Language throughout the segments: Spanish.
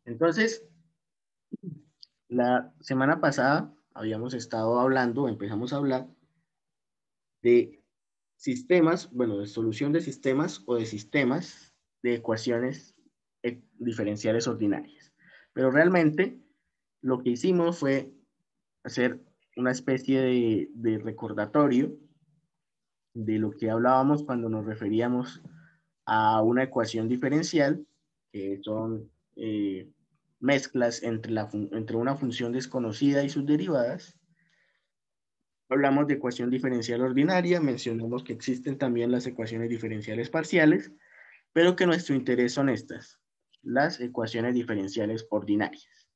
Entonces, la semana pasada habíamos estado hablando, empezamos a hablar de sistemas, bueno, de solución de sistemas o de sistemas de ecuaciones diferenciales ordinarias. Pero realmente lo que hicimos fue hacer una especie de recordatorio de lo que hablábamos cuando nos referíamos a una ecuación diferencial, que son mezclas entre una función desconocida y sus derivadas. Hablamos de ecuación diferencial ordinaria, mencionamos que existen también las ecuaciones diferenciales parciales, pero que nuestro interés son estas, las ecuaciones diferenciales ordinarias.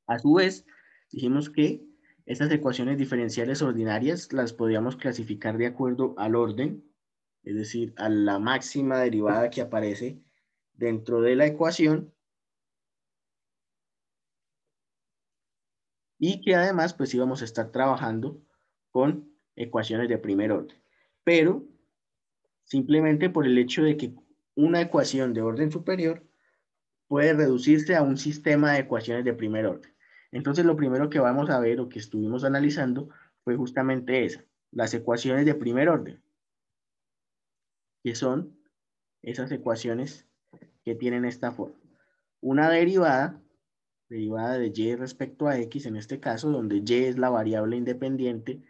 A su vez, dijimos que estas ecuaciones diferenciales ordinarias las podíamos clasificar de acuerdo al orden, es decir, a la máxima derivada que aparece dentro de la ecuación, y que además pues íbamos a estar trabajando con ecuaciones de primer orden. Pero simplemente por el hecho de que una ecuación de orden superior puede reducirse a un sistema de ecuaciones de primer orden. Entonces lo primero que vamos a ver o que estuvimos analizando fue justamente esa, las ecuaciones de primer orden, que son esas ecuaciones que tienen esta forma. Una derivada de y respecto a x, en este caso, donde y es la variable independiente,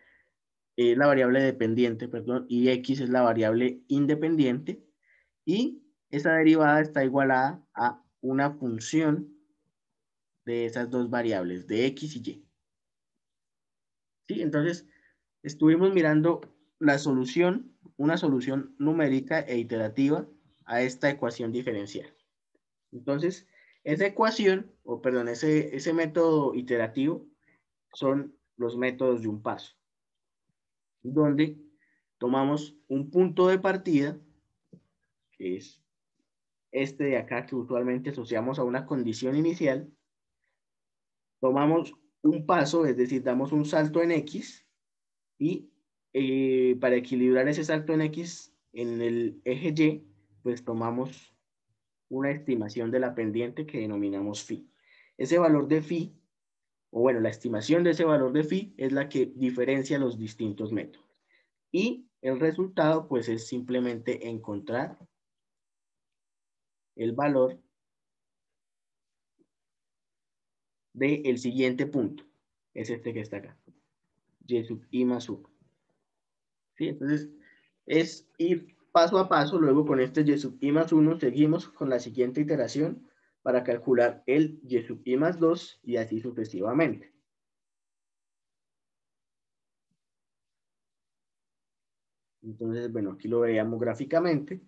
la variable dependiente, perdón, y x es la variable independiente, y esa derivada está igualada a una función de esas dos variables, de x y y. ¿Sí? Entonces, estuvimos mirando la solución, una solución numérica e iterativa a esta ecuación diferencial. Entonces, esa ecuación, o perdón, ese método iterativo son los métodos de un paso, donde tomamos un punto de partida, que es este de acá, que usualmente asociamos a una condición inicial, tomamos un paso, es decir, damos un salto en X, y para equilibrar ese salto en X en el eje Y, pues tomamos una estimación de la pendiente que denominamos phi. Ese valor de phi, o bueno, la estimación de ese valor de phi es la que diferencia los distintos métodos. Y el resultado, pues, es simplemente encontrar el valor del siguiente punto. Es este que está acá. Y sub i más 1. ¿Sí? Entonces, es ir paso a paso. Luego con este y sub i más 1 seguimos con la siguiente iteración para calcular el y sub i más 2 y así sucesivamente. Entonces, bueno, aquí lo veíamos gráficamente.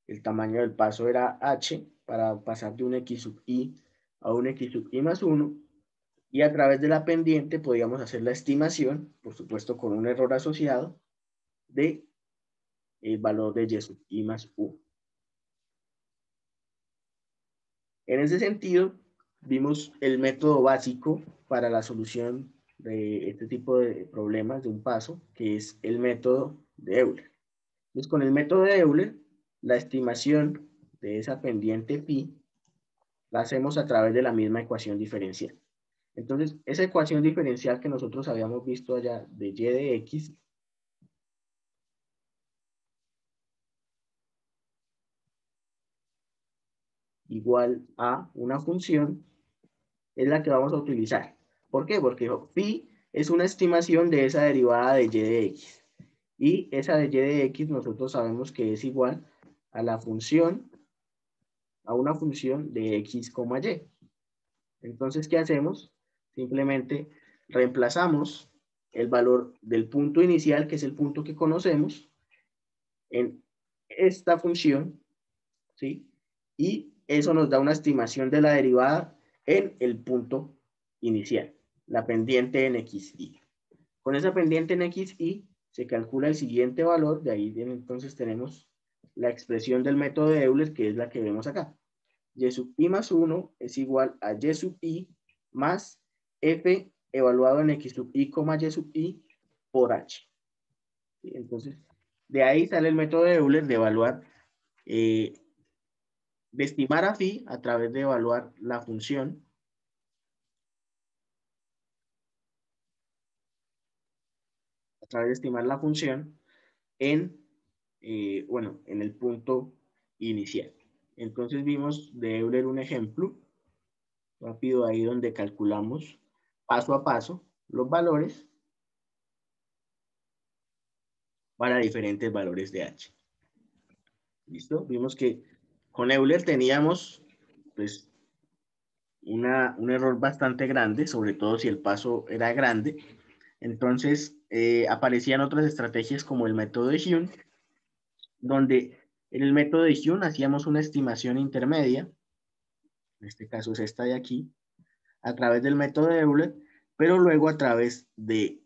El tamaño del paso era h para pasar de un x sub i a un x sub i más 1. Y a través de la pendiente podíamos hacer la estimación, por supuesto con un error asociado, de el valor de y sub i más 1. En ese sentido, vimos el método básico para la solución de este tipo de problemas de un paso, que es el método de Euler. Entonces, con el método de Euler, la estimación de esa pendiente phi la hacemos a través de la misma ecuación diferencial. Entonces, esa ecuación diferencial que nosotros habíamos visto allá de y de x, igual a una función, es la que vamos a utilizar. ¿Por qué? Porque phi es una estimación de esa derivada de y de x. Y esa de y de x nosotros sabemos que es igual a la función, a una función de x, y. Entonces, ¿qué hacemos? Simplemente reemplazamos el valor del punto inicial, que es el punto que conocemos, en esta función, ¿sí? Y eso nos da una estimación de la derivada en el punto inicial, la pendiente en xy. Con esa pendiente en xy se calcula el siguiente valor, de ahí entonces tenemos la expresión del método de Euler, que es la que vemos acá. Y sub i más 1 es igual a y sub i más f evaluado en x sub i, y sub i por h. Entonces, de ahí sale el método de Euler de evaluar de estimar a phi a través de evaluar la función en, bueno, en el punto inicial. Entonces vimos de Euler un ejemplo rápido ahí donde calculamos paso a paso los valores para diferentes valores de h. ¿Listo? Vimos que con Euler teníamos pues un error bastante grande, sobre todo si el paso era grande. Entonces aparecían otras estrategias como el método de Hume, donde en el método de Hume hacíamos una estimación intermedia, en este caso es esta de aquí, a través del método de Euler, pero luego a través de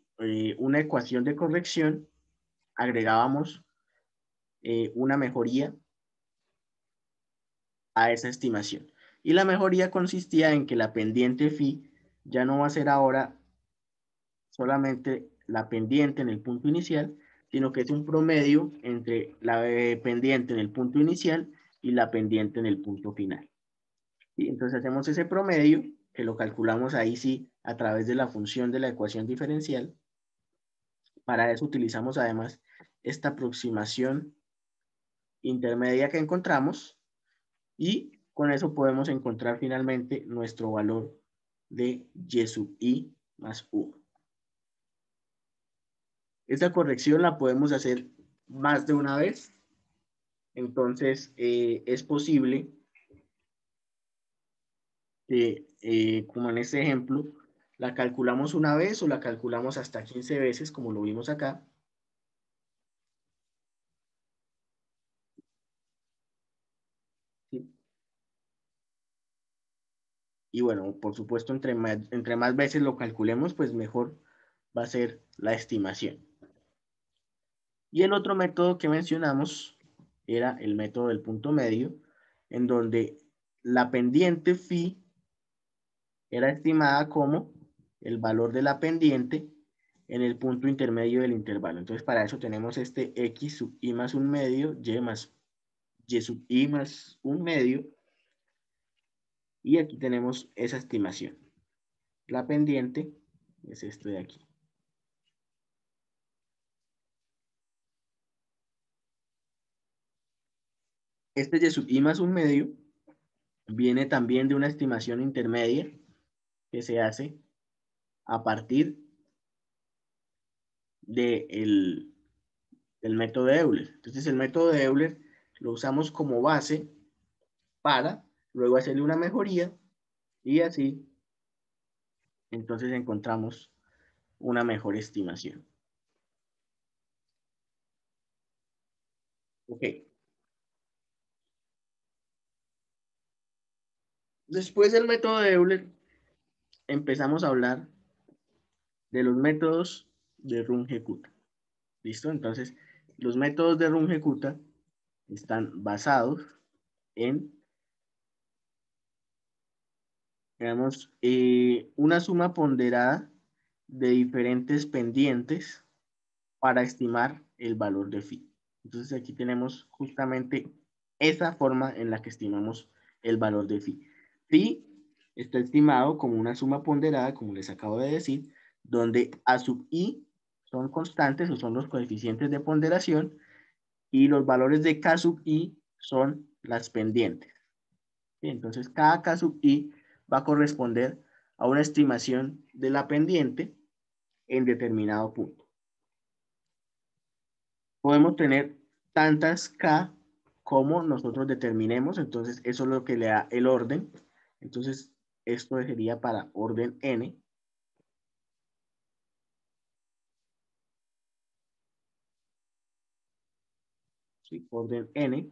una ecuación de corrección agregábamos una mejoría a esa estimación. Y la mejoría consistía en que la pendiente phi ya no va a ser ahora solamente la pendiente en el punto inicial, sino que es un promedio entre la pendiente en el punto inicial y la pendiente en el punto final. ¿Sí? Entonces hacemos ese promedio, que lo calculamos ahí sí a través de la función de la ecuación diferencial. Para eso utilizamos además esta aproximación intermedia que encontramos y con eso podemos encontrar finalmente nuestro valor de y sub i más u. Esta corrección la podemos hacer más de una vez. Entonces, es posible que, como en este ejemplo, la calculamos una vez o la calculamos hasta 15 veces, como lo vimos acá. ¿Sí? Y bueno, por supuesto, entre más veces lo calculemos, pues mejor va a ser la estimación. Y el otro método que mencionamos era el método del punto medio, en donde la pendiente phi era estimada como el valor de la pendiente en el punto intermedio del intervalo. Entonces, para eso tenemos este x sub i más un medio, y más y sub i más un medio, y aquí tenemos esa estimación. La pendiente es esto de aquí. Este y sub i más un medio viene también de una estimación intermedia que se hace a partir del método de Euler. Entonces, el método de Euler lo usamos como base para luego hacerle una mejoría y así entonces encontramos una mejor estimación. Ok. Después del método de Euler empezamos a hablar de los métodos de Runge-Kutta. ¿Listo? Entonces, los métodos de Runge-Kutta están basados en, digamos, una suma ponderada de diferentes pendientes para estimar el valor de phi. Entonces aquí tenemos justamente esa forma en la que estimamos el valor de phi. Phi está estimado como una suma ponderada, como les acabo de decir, donde a sub i son constantes o son los coeficientes de ponderación y los valores de k sub i son las pendientes. Entonces cada k sub i va a corresponder a una estimación de la pendiente en determinado punto. Podemos tener tantas K como nosotros determinemos, entonces eso es lo que le da el orden. Entonces esto sería para orden n. ¿Sí? Orden n.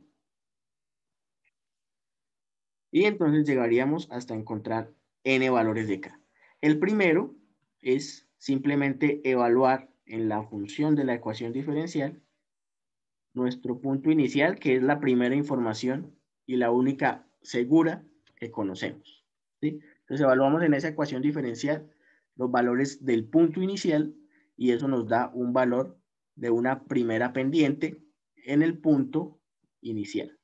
Y entonces llegaríamos hasta encontrar n valores de K. El primero es simplemente evaluar en la función de la ecuación diferencial nuestro punto inicial, que es la primera información y la única segura que conocemos. ¿Sí? Entonces evaluamos en esa ecuación diferencial los valores del punto inicial y eso nos da un valor de una primera pendiente en el punto inicial.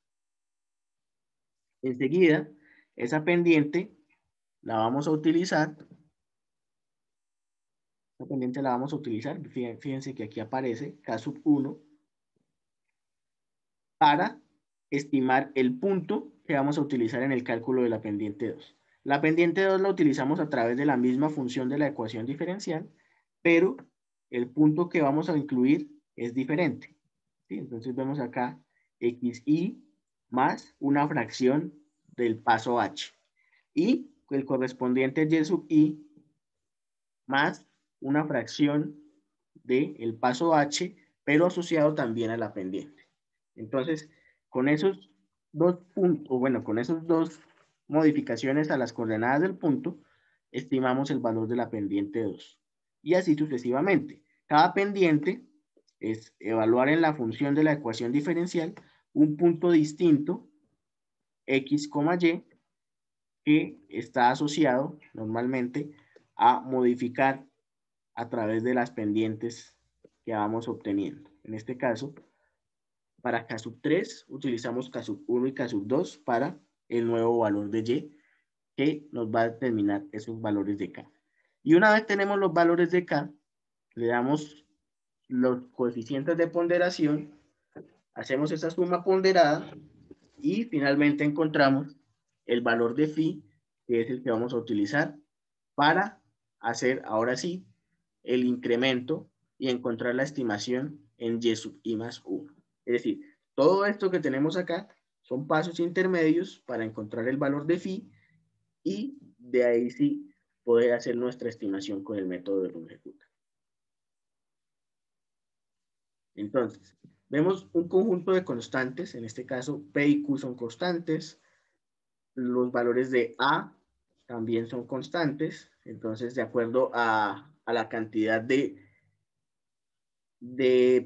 Enseguida, esa pendiente la vamos a utilizar. La pendiente la vamos a utilizar. Fíjense que aquí aparece K sub 1 para estimar el punto que vamos a utilizar en el cálculo de la pendiente 2. La pendiente 2 la utilizamos a través de la misma función de la ecuación diferencial, pero el punto que vamos a incluir es diferente. ¿Sí? Entonces vemos acá xy más una fracción del paso h. Y el correspondiente y sub i más una fracción del paso h, pero asociado también a la pendiente. Entonces, con esos dos puntos, bueno, con esos dos modificaciones a las coordenadas del punto, estimamos el valor de la pendiente 2. Y así sucesivamente. Cada pendiente es evaluar en la función de la ecuación diferencial un punto distinto, x, y, que está asociado normalmente a modificar a través de las pendientes que vamos obteniendo. En este caso, para K sub 3 utilizamos K sub 1 y K sub 2 para el nuevo valor de Y que nos va a determinar esos valores de K. Y una vez tenemos los valores de K, le damos los coeficientes de ponderación, hacemos esa suma ponderada y finalmente encontramos el valor de phi, que es el que vamos a utilizar para hacer ahora sí el incremento y encontrar la estimación en y sub i más 1. Es decir, todo esto que tenemos acá son pasos intermedios para encontrar el valor de phi y de ahí sí poder hacer nuestra estimación con el método de Runge-Kutta. Entonces, vemos un conjunto de constantes, en este caso P y Q son constantes, los valores de A también son constantes, entonces de acuerdo a la cantidad de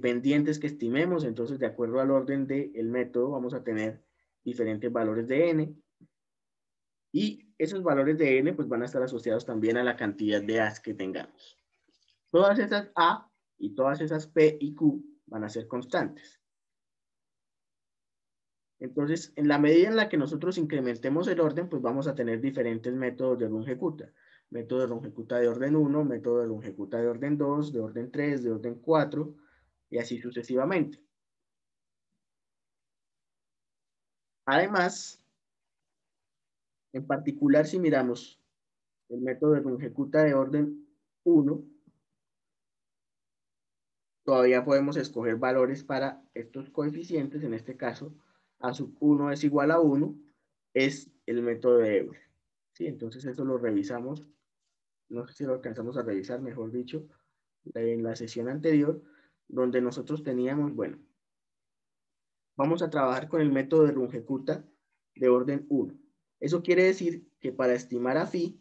pendientes que estimemos, entonces de acuerdo al orden del método vamos a tener diferentes valores de n y esos valores de n pues van a estar asociados también a la cantidad de A's que tengamos. Todas esas A y todas esas P y Q van a ser constantes. Entonces, en la medida en la que nosotros incrementemos el orden, pues vamos a tener diferentes métodos de Runge-Kutta. Método de Runge-Kutta de orden 1, método de Runge-Kutta de orden 2, de orden 3, de orden 4, y así sucesivamente. Además, en particular, si miramos el método de Runge-Kutta de orden 1, todavía podemos escoger valores para estos coeficientes. En este caso, A sub 1 es igual a 1, es el método de Euler. ¿Sí? Entonces, eso lo revisamos. No sé si lo alcanzamos a revisar, mejor dicho, en la sesión anterior, donde nosotros teníamos, bueno, vamos a trabajar con el método de Runge-Kutta de orden 1. Eso quiere decir que para estimar a phi,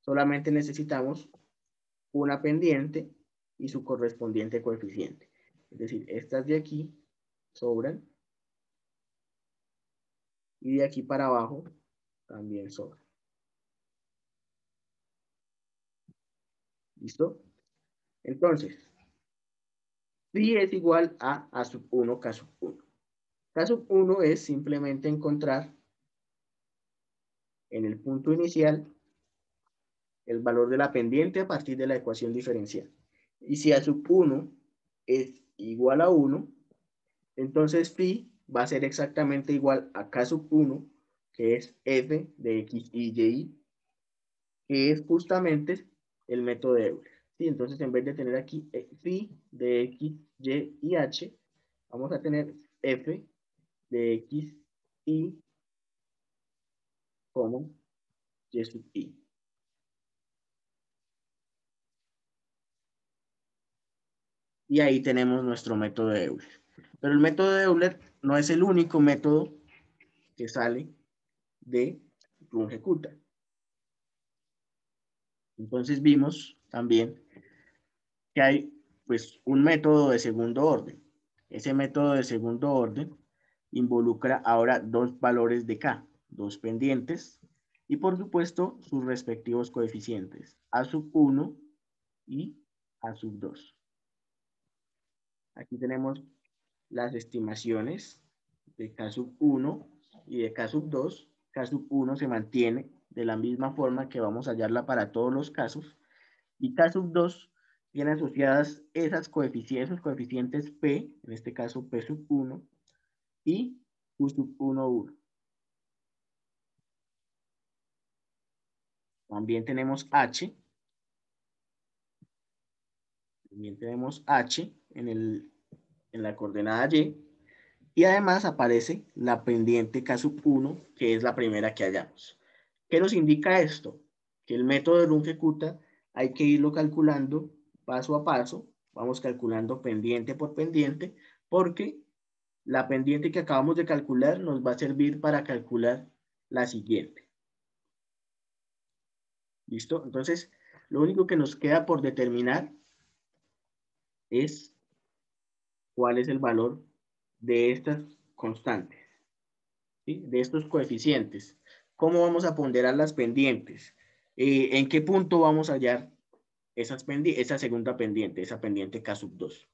solamente necesitamos una pendiente y su correspondiente coeficiente. Es decir, estas de aquí sobran y de aquí para abajo también sobran. ¿Listo? Entonces, phi es igual a A sub 1, K sub 1. K sub 1 es simplemente encontrar en el punto inicial el valor de la pendiente a partir de la ecuación diferencial. Y si A sub 1 es igual a 1, entonces phi va a ser exactamente igual a K sub 1, que es f de x, y, y, que es justamente el método de Euler. ¿Sí? Entonces, en vez de tener aquí phi de x, y, h, vamos a tener f de x, y como y sub i. Y ahí tenemos nuestro método de Euler. Pero el método de Euler no es el único método que sale de Runge-Kutta. Entonces vimos también que hay pues un método de segundo orden. Ese método de segundo orden involucra ahora dos valores de K, dos pendientes, y por supuesto sus respectivos coeficientes, A sub 1 y A sub 2. Aquí tenemos las estimaciones de K sub 1 y de K sub 2, K sub 1 se mantiene de la misma forma que vamos a hallarla para todos los casos, y K sub 2 tiene asociadas esos coeficientes P, en este caso P sub 1, y Q sub 1, 1. También tenemos H en la coordenada Y, y además aparece la pendiente K sub 1, que es la primera que hallamos. ¿Qué nos indica esto? Que el método de Runge-Kutta hay que irlo calculando paso a paso, vamos calculando pendiente por pendiente, porque la pendiente que acabamos de calcular nos va a servir para calcular la siguiente. ¿Listo? Entonces, lo único que nos queda por determinar es cuál es el valor de estas constantes, ¿sí? De estos coeficientes. ¿Cómo vamos a ponderar las pendientes? ¿En qué punto vamos a hallar esa segunda pendiente, esa pendiente K sub 2?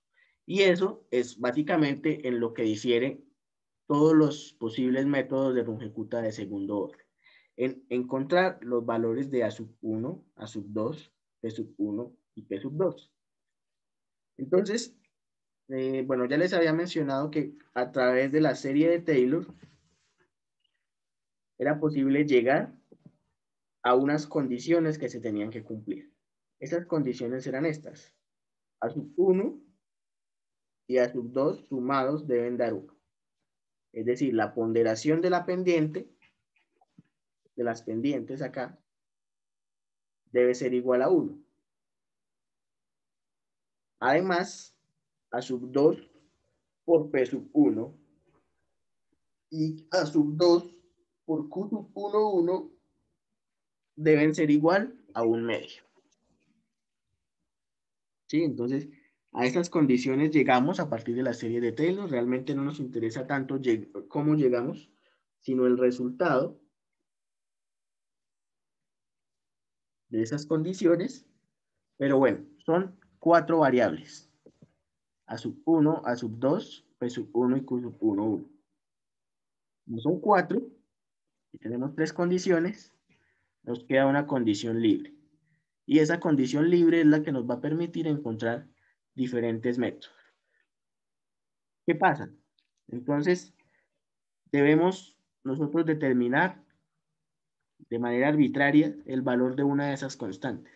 Y eso es básicamente en lo que difiere todos los posibles métodos de Runge-Kutta de segundo orden. En encontrar los valores de A sub 1, A sub 2, P sub 1 y P sub 2. Entonces, bueno, ya les había mencionado que a través de la serie de Taylor era posible llegar a unas condiciones que se tenían que cumplir. Esas condiciones eran estas. A sub 1 y A sub 2 sumados deben dar 1. Es decir, la ponderación de la pendiente, de las pendientes acá, debe ser igual a 1. Además, A sub 2 por P sub 1 y A sub 2 por Q sub 1, 1 deben ser igual a 1 medio. ¿Sí? Entonces, a estas condiciones llegamos a partir de la serie de Taylor. Realmente no nos interesa tanto cómo llegamos, sino el resultado de esas condiciones. Pero bueno, son 4 variables. A sub 1, A sub 2, P sub 1 y Q sub 1, 1. Como son 4 y tenemos 3 condiciones, nos queda una condición libre. Y esa condición libre es la que nos va a permitir encontrar diferentes métodos. ¿Qué pasa? Entonces, debemos nosotros determinar de manera arbitraria el valor de una de esas constantes.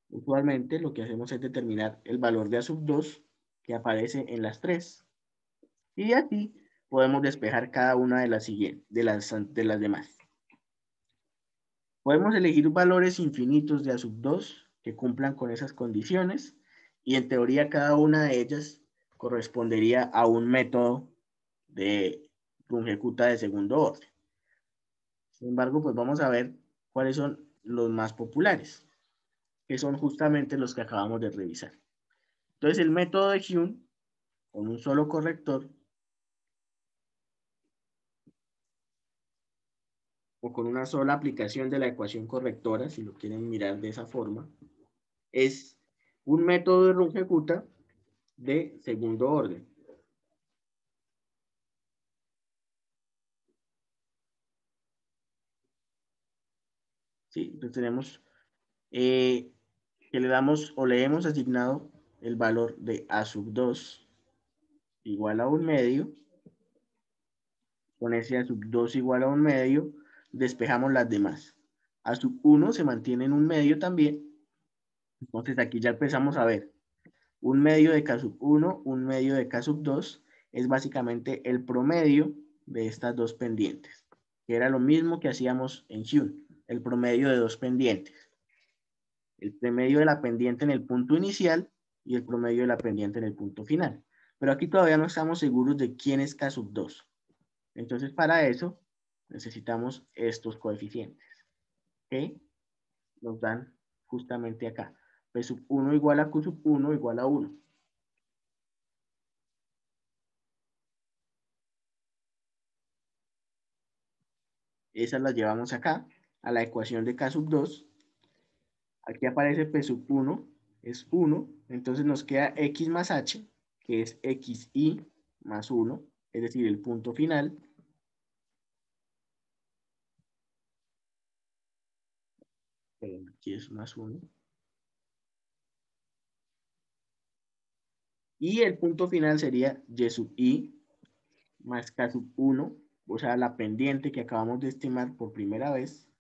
Usualmente lo que hacemos es determinar el valor de A sub 2 que aparece en las 3. Y así podemos despejar cada una de las siguientes, de las demás. Podemos elegir valores infinitos de A sub 2 que cumplan con esas condiciones y en teoría cada una de ellas correspondería a un método de Runge-Kutta de segundo orden. Sin embargo, pues vamos a ver cuáles son los más populares, que son justamente los que acabamos de revisar. Entonces, el método de Hume, con un solo corrector, o con una sola aplicación de la ecuación correctora, si lo quieren mirar de esa forma, es un método de Runge-Kutta de segundo orden. ¿Sí? Entonces tenemos que le damos o le hemos asignado el valor de A sub 2 igual a 1 medio. Con ese A sub 2 igual a 1 medio, despejamos las demás. A sub 1 se mantiene en 1 medio también. Entonces aquí ya empezamos a ver 1 medio de K sub 1, 1 medio de K sub 2 es básicamente el promedio de estas dos pendientes, que era lo mismo que hacíamos en Hume, el promedio de dos pendientes. El promedio de la pendiente en el punto inicial y el promedio de la pendiente en el punto final. Pero aquí todavía no estamos seguros de quién es K sub 2. Entonces, para eso necesitamos estos coeficientes, que nos dan justamente acá. P sub 1 igual a Q sub 1 igual a 1. Esas las llevamos acá, a la ecuación de K sub 2. Aquí aparece P sub 1, es 1. Entonces nos queda X más H, que es XI más 1, es decir, el punto final. Aquí es más 1. Y el punto final sería y sub i más k sub 1, o sea, la pendiente que acabamos de estimar por primera vez,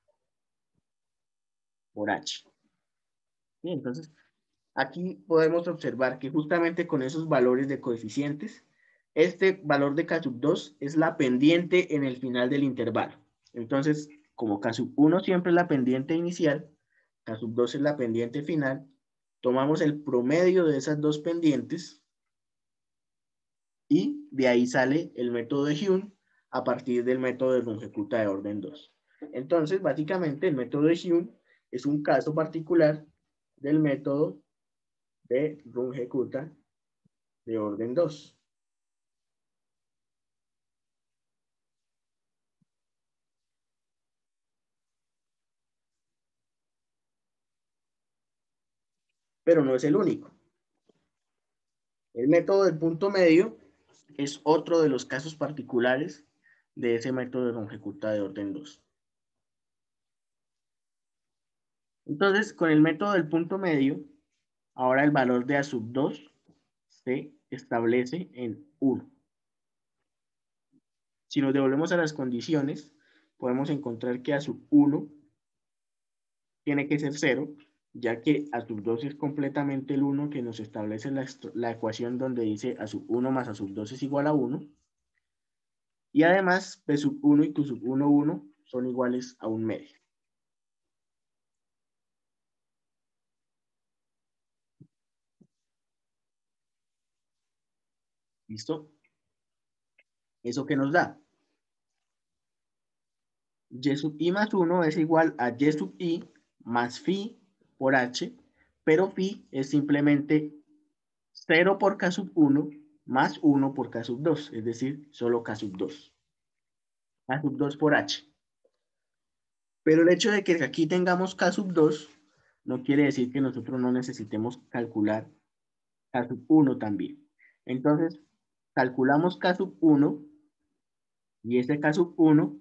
por h. ¿Sí? Entonces, aquí podemos observar que justamente con esos valores de coeficientes, este valor de k sub 2 es la pendiente en el final del intervalo. Entonces, como k sub 1 siempre es la pendiente inicial, k sub 2 es la pendiente final, tomamos el promedio de esas dos pendientes y de ahí sale el método de Hume a partir del método de Runge-Kutta de orden 2. Entonces, básicamente, el método de Hume es un caso particular del método de Runge-Kutta de orden 2. Pero no es el único. El método del punto medio es otro de los casos particulares de ese método de Runge-Kutta de orden 2. Entonces, con el método del punto medio, ahora el valor de A sub 2 se establece en 1. Si nos devolvemos a las condiciones, podemos encontrar que A sub 1 tiene que ser 0, ya que A sub 2 es completamente el 1 que nos establece la ecuación donde dice A sub 1 más A sub 2 es igual a 1. Y además, P sub 1 y Q sub 1, 1 son iguales a un medio. ¿Listo? ¿Eso qué nos da? Y sub i más 1 es igual a y sub i más phi por h, pero phi es simplemente 0 por k sub 1 más 1 por k sub 2, es decir, solo k sub 2. K sub 2 por h. Pero el hecho de que aquí tengamos k sub 2 no quiere decir que nosotros no necesitemos calcular k sub 1 también. Entonces, calculamos k sub 1 y este k sub 1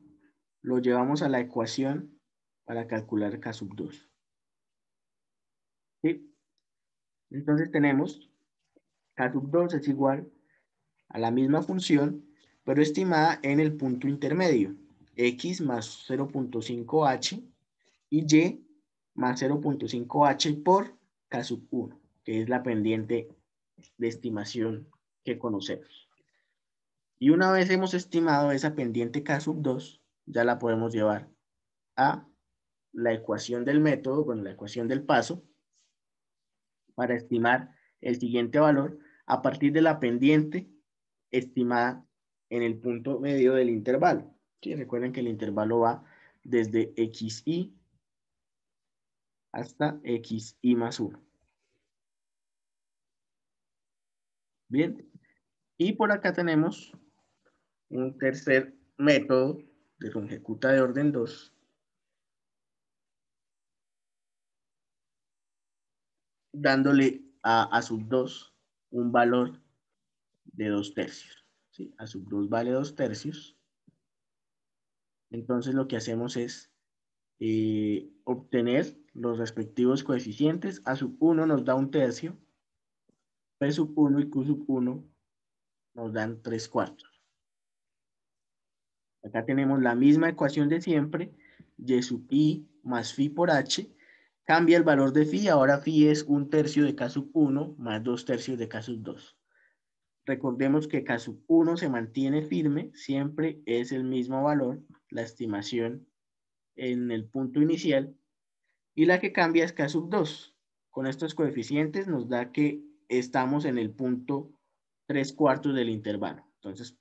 lo llevamos a la ecuación para calcular k sub 2. ¿Sí? Entonces tenemos k sub 2 es igual a la misma función, pero estimada en el punto intermedio, x más 0.5h y y más 0.5h por k sub 1, que es la pendiente de estimación que conocemos. Y una vez hemos estimado esa pendiente k sub 2, ya la podemos llevar a la ecuación del método, bueno, la ecuación del paso, para estimar el siguiente valor a partir de la pendiente estimada en el punto medio del intervalo. ¿Sí? Recuerden que el intervalo va desde xi hasta xi más 1. Bien, y por acá tenemos un tercer método de Runge-Kutta de orden 2, dándole a sub 2 un valor de 2 tercios. ¿Sí? A sub 2 vale 2 tercios. Entonces lo que hacemos es obtener los respectivos coeficientes. A sub 1 nos da un tercio, P sub 1 y Q sub 1 nos dan 3 cuartos. Acá tenemos la misma ecuación de siempre, y sub i más phi por h, cambia el valor de phi, ahora phi es un tercio de k sub 1 más 2 tercios de k sub 2. Recordemos que k sub 1 se mantiene firme, siempre es el mismo valor, la estimación en el punto inicial, y la que cambia es k sub 2. Con estos coeficientes nos da que estamos en el punto 3 cuartos del intervalo. Entonces,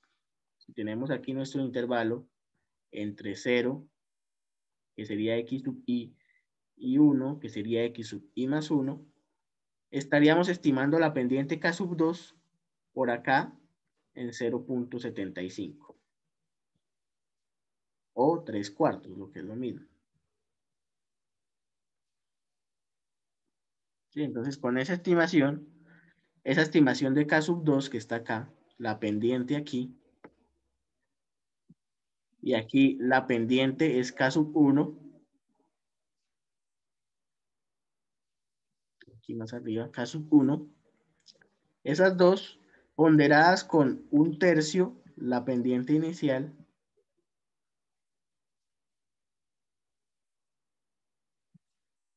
si tenemos aquí nuestro intervalo entre 0, que sería x sub i, y 1, que sería x sub i más 1, estaríamos estimando la pendiente k sub 2 por acá en 0.75 o 3 cuartos, lo que es lo mismo. ¿Sí? Entonces, con esa estimación de k sub 2 que está acá, la pendiente aquí, y aquí la pendiente es k sub 1, aquí más arriba, K sub 1, esas dos ponderadas con 1/3 la pendiente inicial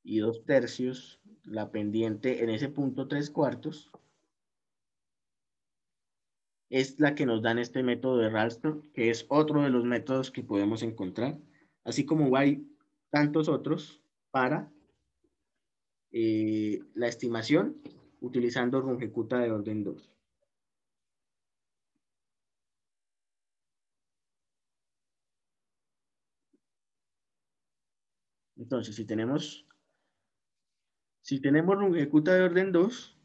y 2/3 la pendiente en ese punto 3/4, es la que nos dan este método de Ralston, que es otro de los métodos que podemos encontrar, así como hay tantos otros para la estimación utilizando Runge-Kutta de orden 2. Entonces, si tenemos Runge-Kutta de orden 2,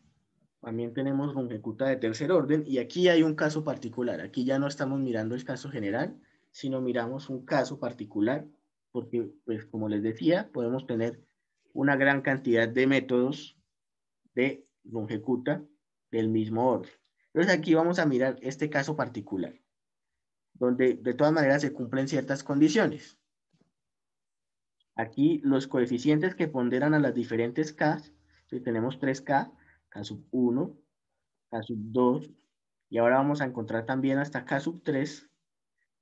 también tenemos Runge-Kutta de tercer orden, y aquí hay un caso particular. Aquí ya no estamos mirando el caso general, sino miramos un caso particular, porque, pues, como les decía, podemos tener una gran cantidad de métodos de Runge-Kutta del mismo orden. Entonces, aquí vamos a mirar este caso particular, donde de todas maneras se cumplen ciertas condiciones. Aquí los coeficientes que ponderan a las diferentes K, si tenemos 3K, K sub 1, K sub 2, y ahora vamos a encontrar también hasta K sub 3,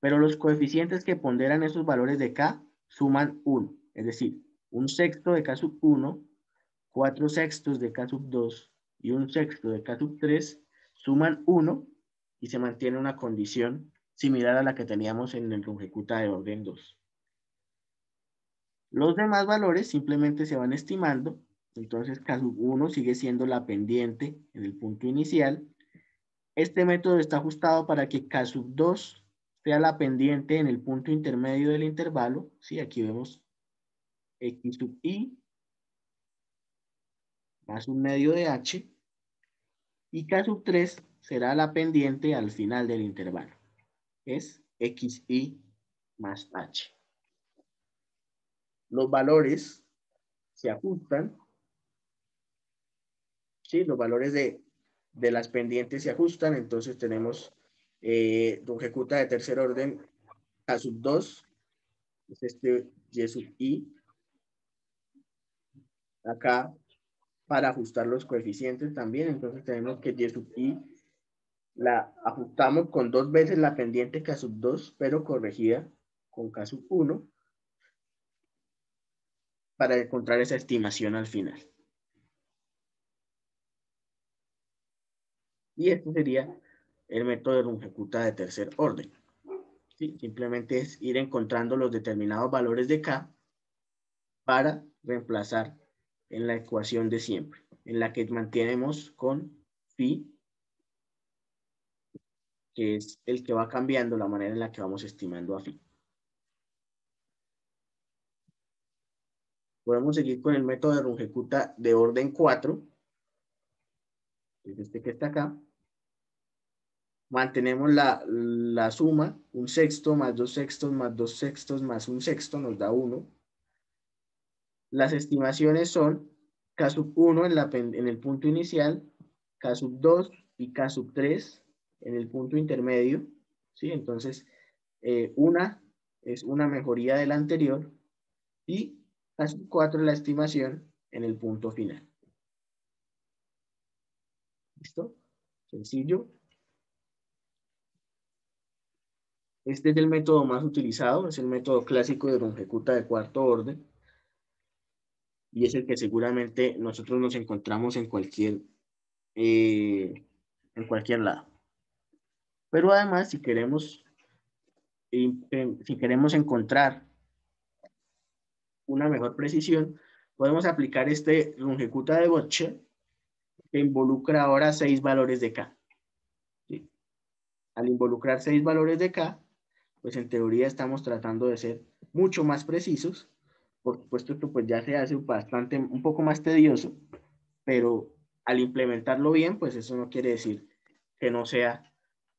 pero los coeficientes que ponderan esos valores de K suman 1, es decir, 1/6 de K sub 1, 4/6 de K sub 2 y 1/6 de K sub 3 suman 1 y se mantiene una condición similar a la que teníamos en el Runge-Kutta de orden 2. Los demás valores simplemente se van estimando, entonces K sub 1 sigue siendo la pendiente en el punto inicial. Este método está ajustado para que K sub 2 sea la pendiente en el punto intermedio del intervalo. ¿Sí? Aquí vemos X sub I más 1/2 de H. Y K sub 3 será la pendiente al final del intervalo. Es XI más H. Los valores se ajustan. ¿Sí? Los valores de las pendientes se ajustan. Entonces tenemos Runge-Kutta de tercer orden K sub 2. Es este Y sub I. Acá para ajustar los coeficientes también. Entonces tenemos que Y sub I la ajustamos con 2 veces la pendiente K sub 2, pero corregida con K sub 1 para encontrar esa estimación al final. Y este sería el método de Runge-Kutta de tercer orden. ¿Sí? Simplemente es ir encontrando los determinados valores de K para reemplazar en la ecuación de siempre, en la que mantenemos con phi, que es el que va cambiando la manera en la que vamos estimando a phi. Podemos seguir con el método de Runge-Kutta de orden 4, que es este que está acá. Mantenemos la suma, 1/6 más 2/6 más 2/6 más 1/6 nos da 1. Las estimaciones son K sub 1 en el punto inicial, K sub 2 y K sub 3 en el punto intermedio. ¿Sí? Entonces, una es una mejoría de la anterior y K sub 4 es la estimación en el punto final. ¿Listo? Sencillo. Este es el método más utilizado, es el método clásico de Runge-Kutta de cuarto orden. Y es el que seguramente nosotros nos encontramos en cualquier lado. Pero además, si queremos encontrar una mejor precisión, podemos aplicar este Runge-Kutta de Botcher, que involucra ahora 6 valores de K. ¿Sí? Al involucrar 6 valores de K, pues en teoría estamos tratando de ser mucho más precisos. Por supuesto, esto pues ya se hace un poco más tedioso, pero al implementarlo bien, pues eso no quiere decir que no sea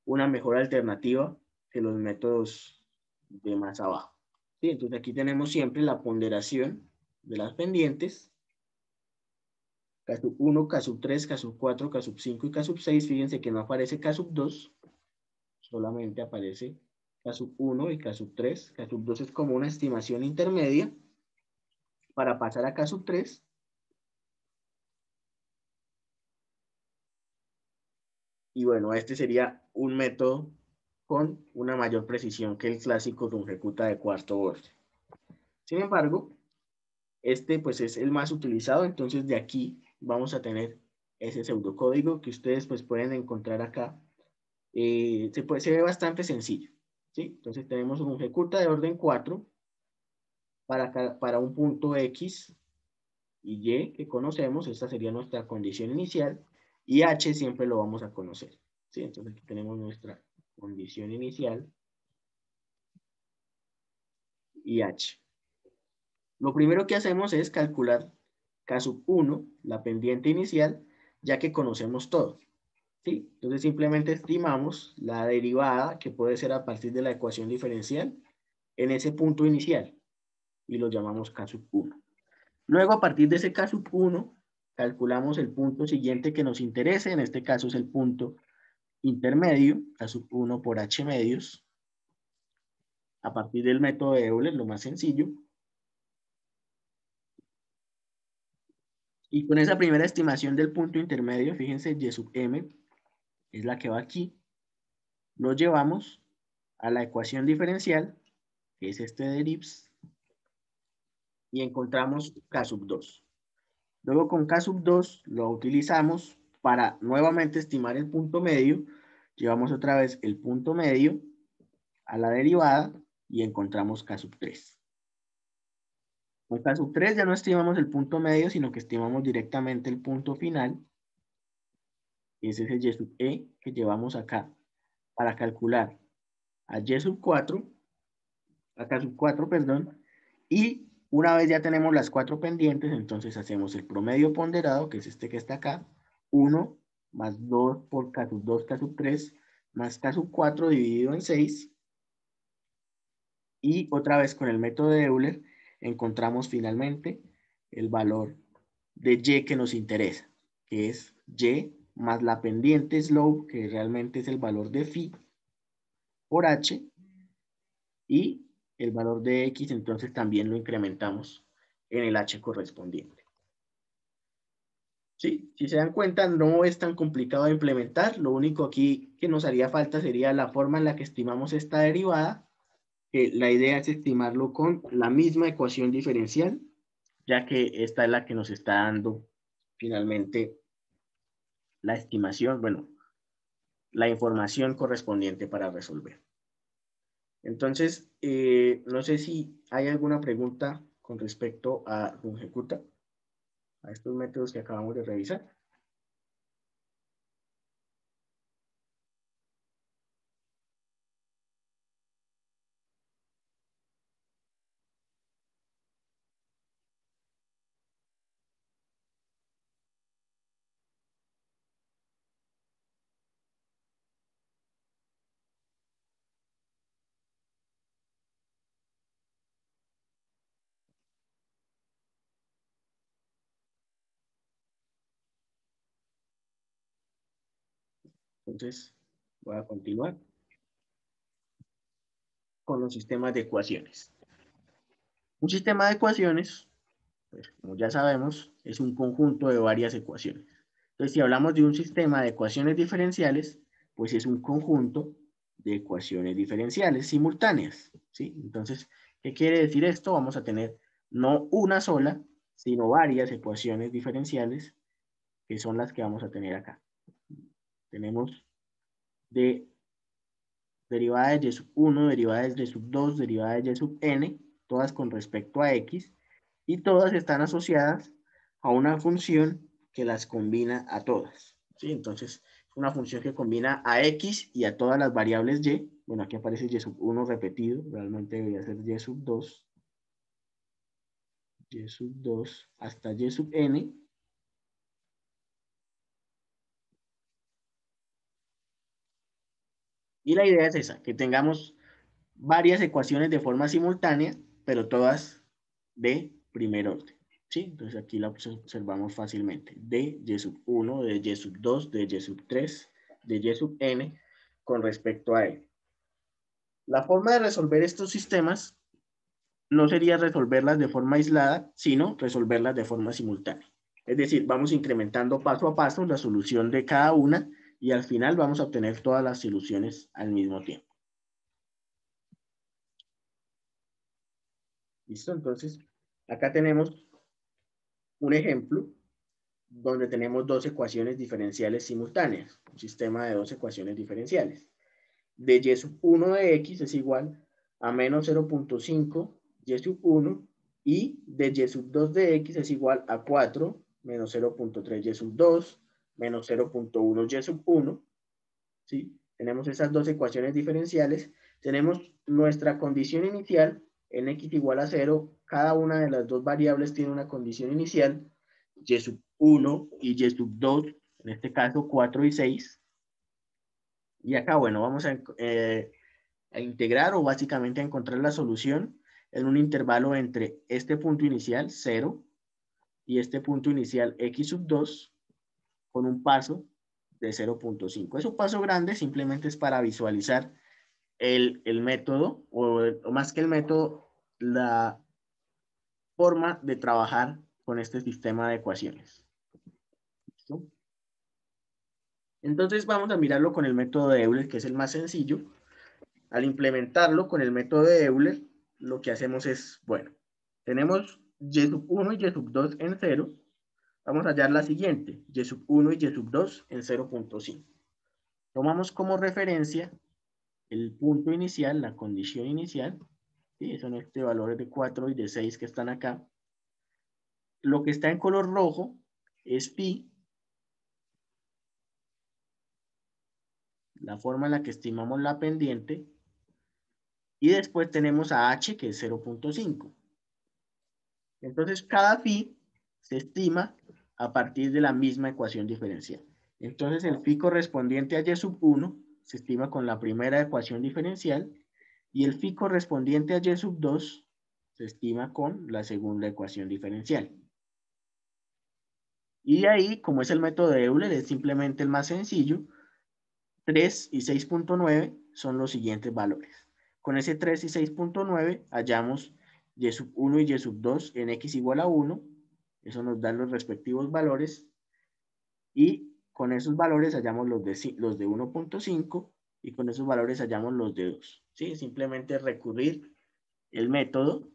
una mejor alternativa que los métodos de más abajo. ¿Sí? Entonces aquí tenemos siempre la ponderación de las pendientes, K sub 1, K sub 3, K sub 4, K sub 5 y K sub 6. Fíjense que no aparece K sub 2, solamente aparece K sub 1 y K sub 3. K sub 2 es como una estimación intermedia para pasar a K sub 3. Y bueno, este sería un método con una mayor precisión que el clásico rungecuta de cuarto orden. Sin embargo, este pues es el más utilizado, entonces de aquí vamos a tener ese pseudocódigo que ustedes pues pueden encontrar acá. Se ve bastante sencillo, ¿sí? Entonces tenemos un ejecuta de orden 4 para un punto X y Y que conocemos, esta sería nuestra condición inicial, y H siempre lo vamos a conocer, ¿sí? Entonces aquí tenemos nuestra condición inicial y H. Lo primero que hacemos es calcular K1, la pendiente inicial, ya que conocemos todo, ¿sí? Entonces simplemente estimamos la derivada, que puede ser a partir de la ecuación diferencial, en ese punto inicial, y lo llamamos K1. Luego, a partir de ese K1, calculamos el punto siguiente que nos interese, en este caso es el punto intermedio, K1 por H medios, a partir del método de Euler, lo más sencillo. Y con esa primera estimación del punto intermedio, fíjense, Y sub m es la que va aquí, lo llevamos a la ecuación diferencial, que es este de Rips, y encontramos K2. Luego con K2 lo utilizamos para nuevamente estimar el punto medio, llevamos otra vez el punto medio a la derivada y encontramos K3. Con K3 ya no estimamos el punto medio, sino que estimamos directamente el punto final. Ese es el Y sub E que llevamos acá para calcular a Y sub 4, a K sub 4, perdón, y una vez ya tenemos las 4 pendientes, entonces hacemos el promedio ponderado, que es este que está acá, 1 más 2 por K sub 2, K sub 3, más K sub 4 dividido en 6, y otra vez con el método de Euler encontramos finalmente el valor de Y que nos interesa, que es Y más la pendiente slope, que realmente es el valor de phi, por H, y el valor de X entonces también lo incrementamos en el H correspondiente. ¿Sí? Si se dan cuenta, no es tan complicado de implementar, lo único aquí que nos haría falta sería la forma en la que estimamos esta derivada, que la idea es estimarlo con la misma ecuación diferencial, ya que esta es la que nos está dando finalmente la estimación, bueno, la información correspondiente para resolver. Entonces, no sé si hay alguna pregunta con respecto a Rungecuta, a estos métodos que acabamos de revisar. Entonces, voy a continuar con los sistemas de ecuaciones. Un sistema de ecuaciones, pues, como ya sabemos, es un conjunto de varias ecuaciones. Entonces, si hablamos de un sistema de ecuaciones diferenciales, pues es un conjunto de ecuaciones diferenciales simultáneas, ¿sí? Entonces, ¿qué quiere decir esto? Vamos a tener no una sola, sino varias ecuaciones diferenciales, que son las que vamos a tener acá. Tenemos de derivada de y sub 1, derivada de y sub 2, derivada de y sub n, todas con respecto a x, y todas están asociadas a una función que las combina a todas, ¿sí? Entonces, una función que combina a x y a todas las variables y. Bueno, aquí aparece y sub 1 repetido, realmente debería ser y sub 2, y sub 2 hasta y sub n. Y la idea es esa, que tengamos varias ecuaciones de forma simultánea, pero todas de primer orden, ¿sí? Entonces aquí la observamos fácilmente. De y sub 1, de y sub 2, de y sub 3, de y sub n con respecto a n. La forma de resolver estos sistemas no sería resolverlas de forma aislada, sino resolverlas de forma simultánea. Es decir, vamos incrementando paso a paso la solución de cada una y al final vamos a obtener todas las soluciones al mismo tiempo. ¿Listo? Entonces, acá tenemos un ejemplo donde tenemos dos ecuaciones diferenciales simultáneas, un sistema de dos ecuaciones diferenciales. De y sub 1 de x es igual a menos 0.5 y sub 1 y de y sub 2 de x es igual a 4 menos 0.3 y sub 2 menos 0.1 y sub 1. ¿Sí? Tenemos esas dos ecuaciones diferenciales. Tenemos nuestra condición inicial en x igual a 0. Cada una de las dos variables tiene una condición inicial, y sub 1 y y sub 2, en este caso 4 y 6. Y acá, bueno, vamos a integrar o básicamente a encontrar la solución en un intervalo entre este punto inicial, 0, y este punto inicial, x sub 2, con un paso de 0.5. Es un paso grande, simplemente es para visualizar el método, o más que el método, la forma de trabajar con este sistema de ecuaciones. ¿Listo? Entonces vamos a mirarlo con el método de Euler, que es el más sencillo. Al implementarlo con el método de Euler, lo que hacemos es, bueno, tenemos y sub 1 y y sub 2 en 0. Vamos a hallar la siguiente, y sub 1 y y sub 2 en 0.5. Tomamos como referencia el punto inicial, la condición inicial, ¿sí? Son este valores de 4 y de 6 que están acá. Lo que está en color rojo es pi, la forma en la que estimamos la pendiente, y después tenemos a h, que es 0.5. Entonces, cada phi se estima a partir de la misma ecuación diferencial. Entonces, el phi correspondiente a y sub 1 se estima con la primera ecuación diferencial y el phi correspondiente a y sub 2 se estima con la segunda ecuación diferencial. Y de ahí, como es el método de Euler, es simplemente el más sencillo. 3 y 6.9 son los siguientes valores. Con ese 3 y 6.9 hallamos y sub 1 y y sub 2 en x igual a 1. Eso nos da los respectivos valores. Y con esos valores hallamos los de 1.5 y con esos valores hallamos los de 2. ¿Sí? Simplemente recurrir el método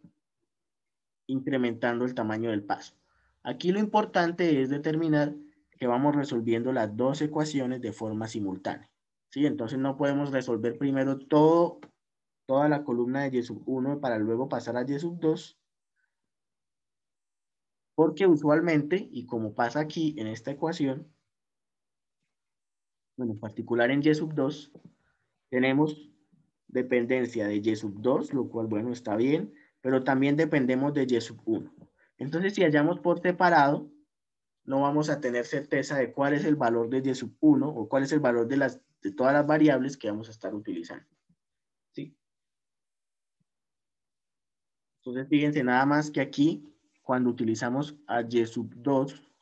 incrementando el tamaño del paso. Aquí lo importante es determinar que vamos resolviendo las dos ecuaciones de forma simultánea. ¿Sí? Entonces no podemos resolver primero toda la columna de y sub 1 para luego pasar a y sub 2, porque usualmente, y como pasa aquí en esta ecuación, bueno, en particular en y sub 2, tenemos dependencia de y sub 2, lo cual, bueno, está bien, pero también dependemos de y sub 1. Entonces, si hallamos por separado, no vamos a tener certeza de cuál es el valor de y sub 1 o cuál es el valor de todas las variables que vamos a estar utilizando. ¿Sí? Entonces, fíjense nada más que aquí, cuando utilizamos a y sub 2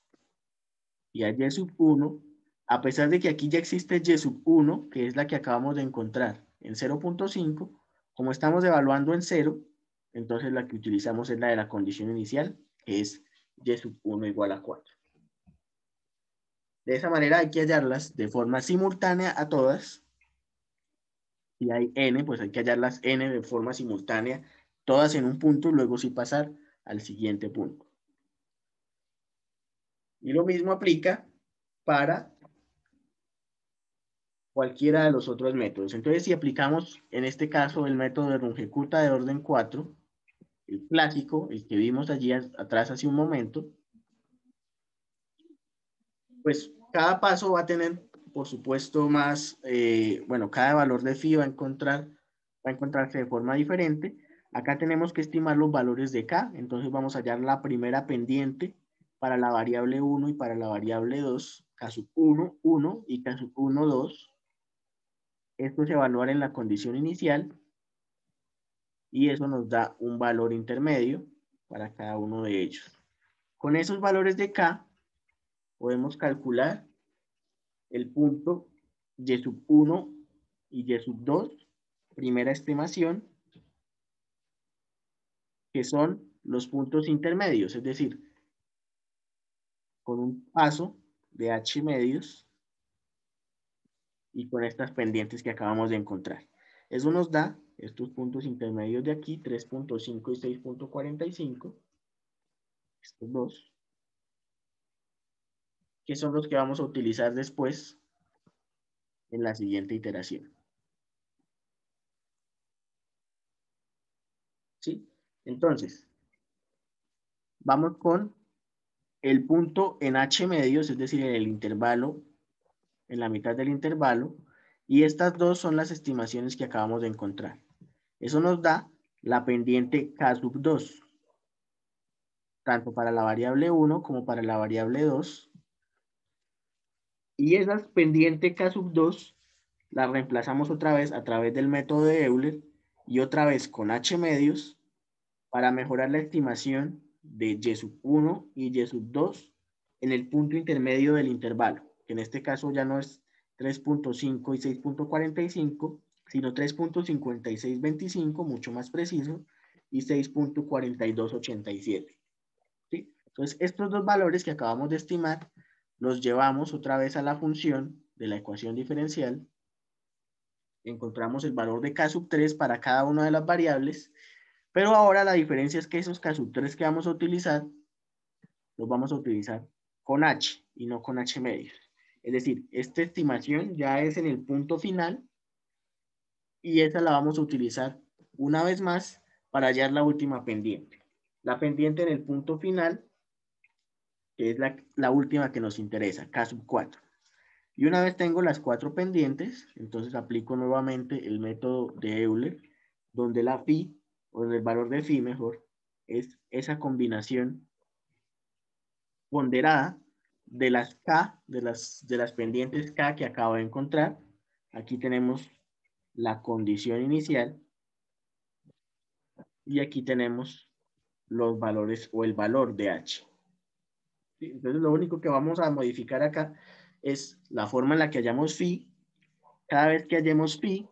y a y sub 1, a pesar de que aquí ya existe y sub 1, que es la que acabamos de encontrar en 0.5, como estamos evaluando en 0, entonces la que utilizamos es la de la condición inicial, que es y sub 1 igual a 4. De esa manera hay que hallarlas de forma simultánea a todas. Si hay n, pues hay que hallarlas n de forma simultánea, todas en un punto, y luego sí pasar al siguiente punto. Y lo mismo aplica para cualquiera de los otros métodos. Entonces, si aplicamos en este caso el método de Runge-Kutta de orden 4, el clásico, el que vimos allí atrás hace un momento, pues cada paso va a tener, por supuesto, más, bueno, cada valor de phi va a encontrarse de forma diferente. Acá tenemos que estimar los valores de k, entonces vamos a hallar la primera pendiente para la variable 1 y para la variable 2, k sub 1, 1 y k sub 1, 2. Esto se evalúa en la condición inicial y eso nos da un valor intermedio para cada uno de ellos. Con esos valores de k podemos calcular el punto y sub 1 y y sub 2, primera estimación, que son los puntos intermedios, es decir, con un paso de h medios y con estas pendientes que acabamos de encontrar. Eso nos da estos puntos intermedios de aquí, 3.5 y 6.45, estos dos, que son los que vamos a utilizar después en la siguiente iteración. ¿Sí? Entonces, vamos con el punto en h medios, es decir, en el intervalo, en la mitad del intervalo, y estas dos son las estimaciones que acabamos de encontrar. Eso nos da la pendiente k sub 2, tanto para la variable 1 como para la variable 2. Y esa pendiente k sub 2 la reemplazamos otra vez a través del método de Euler y otra vez con h medios para mejorar la estimación de y sub 1 y y sub 2 en el punto intermedio del intervalo, que en este caso ya no es 3.5 y 6.45, sino 3.5625, mucho más preciso, y 6.4287. ¿Sí? Entonces, estos dos valores que acabamos de estimar los llevamos otra vez a la función de la ecuación diferencial. Encontramos el valor de k sub 3 para cada una de las variables, pero ahora la diferencia es que esos k sub 3 que vamos a utilizar, los vamos a utilizar con h y no con h medios. Es decir, esta estimación ya es en el punto final y esa la vamos a utilizar una vez más para hallar la última pendiente. La pendiente en el punto final, que es la última que nos interesa, k sub 4. Y una vez tengo las cuatro pendientes, entonces aplico nuevamente el método de Euler, donde la phi, o el valor de phi mejor, es esa combinación ponderada de las K, de las pendientes K que acabo de encontrar. Aquí tenemos la condición inicial y aquí tenemos los valores o el valor de H. ¿Sí? Entonces lo único que vamos a modificar acá es la forma en la que hallamos phi. Cada vez que hallemos phi,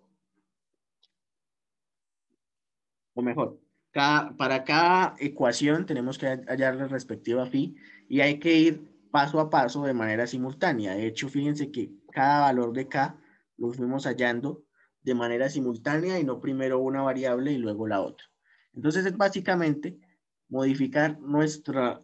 o mejor, para cada ecuación tenemos que hallar la respectiva phi y hay que ir paso a paso de manera simultánea. De hecho, fíjense que cada valor de k lo fuimos hallando de manera simultánea y no primero una variable y luego la otra. Entonces es básicamente modificar nuestra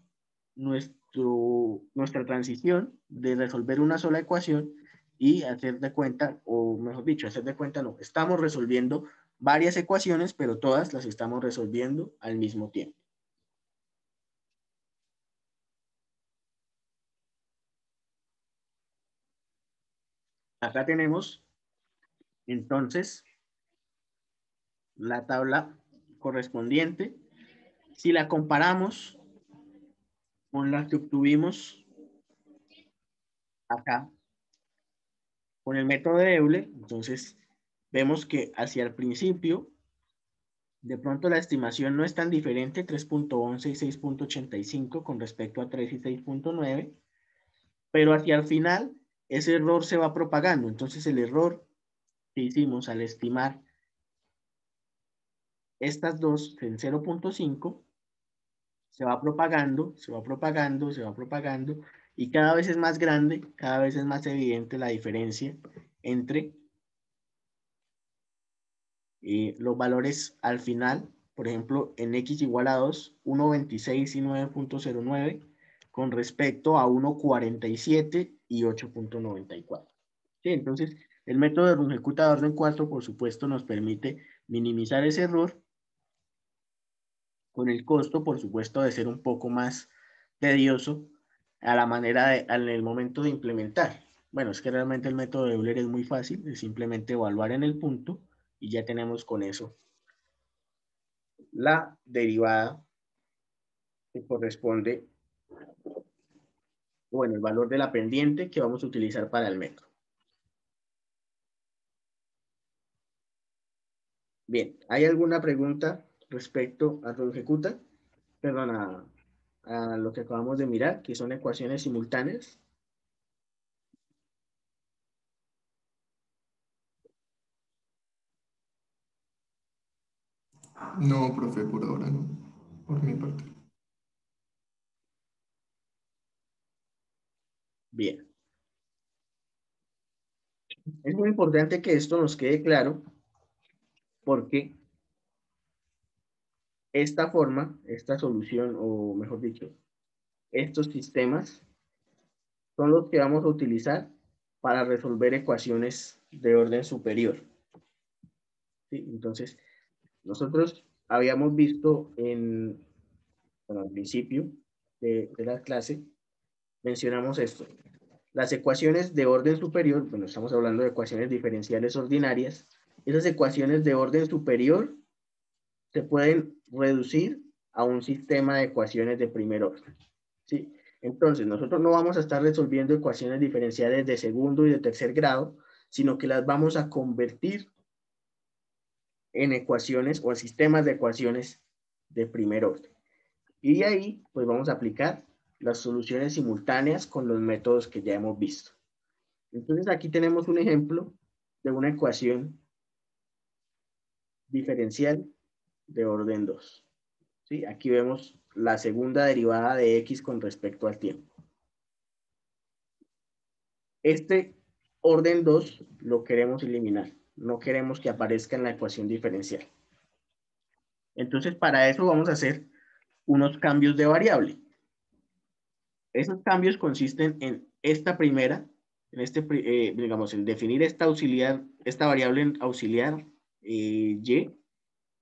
transición de resolver una sola ecuación y hacer de cuenta, o mejor dicho, hacer de cuenta no, estamos resolviendo varias ecuaciones, pero todas las estamos resolviendo al mismo tiempo. Acá tenemos entonces la tabla correspondiente. Si la comparamos con la que obtuvimos acá con el método de Euler, entonces vemos que hacia el principio, de pronto la estimación no es tan diferente, 3.11 y 6.85 con respecto a 3 y 6.9, pero hacia el final ese error se va propagando. Entonces el error que hicimos al estimar estas dos en 0.5 se va propagando, se va propagando, se va propagando, y cada vez es más grande, cada vez es más evidente la diferencia entre los valores al final, por ejemplo, en x igual a 2, 1.26 y 9.09, con respecto a 1.47 y 8.94. ¿Sí? Entonces, el método de Runge-Kutta de orden 4, por supuesto, nos permite minimizar ese error con el costo, por supuesto, de ser un poco más tedioso a la manera en el momento de implementar. Bueno, es que realmente el método de Euler es muy fácil, es simplemente evaluar en el punto y ya tenemos con eso la derivada que corresponde, bueno, el valor de la pendiente que vamos a utilizar para el método. Bien, ¿hay alguna pregunta respecto a lo ejecuta? Perdón, a lo que acabamos de mirar, que son ecuaciones simultáneas. No, profe, por ahora no, por mi parte. Bien. Es muy importante que esto nos quede claro porque esta forma, esta solución, o mejor dicho, estos sistemas son los que vamos a utilizar para resolver ecuaciones de orden superior. ¿Sí? Entonces, nosotros habíamos visto bueno, al principio de la clase, mencionamos esto. Las ecuaciones de orden superior, bueno, estamos hablando de ecuaciones diferenciales ordinarias, esas ecuaciones de orden superior se pueden reducir a un sistema de ecuaciones de primer orden. ¿Sí? Entonces, nosotros no vamos a estar resolviendo ecuaciones diferenciales de segundo y de tercer grado, sino que las vamos a convertir en ecuaciones o en sistemas de ecuaciones de primer orden. Y de ahí, pues vamos a aplicar las soluciones simultáneas con los métodos que ya hemos visto. Entonces, aquí tenemos un ejemplo de una ecuación diferencial de orden 2. ¿Sí? Aquí vemos la segunda derivada de x con respecto al tiempo. Este orden 2 lo queremos eliminar. No queremos que aparezca en la ecuación diferencial. Entonces, para eso vamos a hacer unos cambios de variable. Esos cambios consisten en esta primera, digamos, en definir esta variable auxiliar y.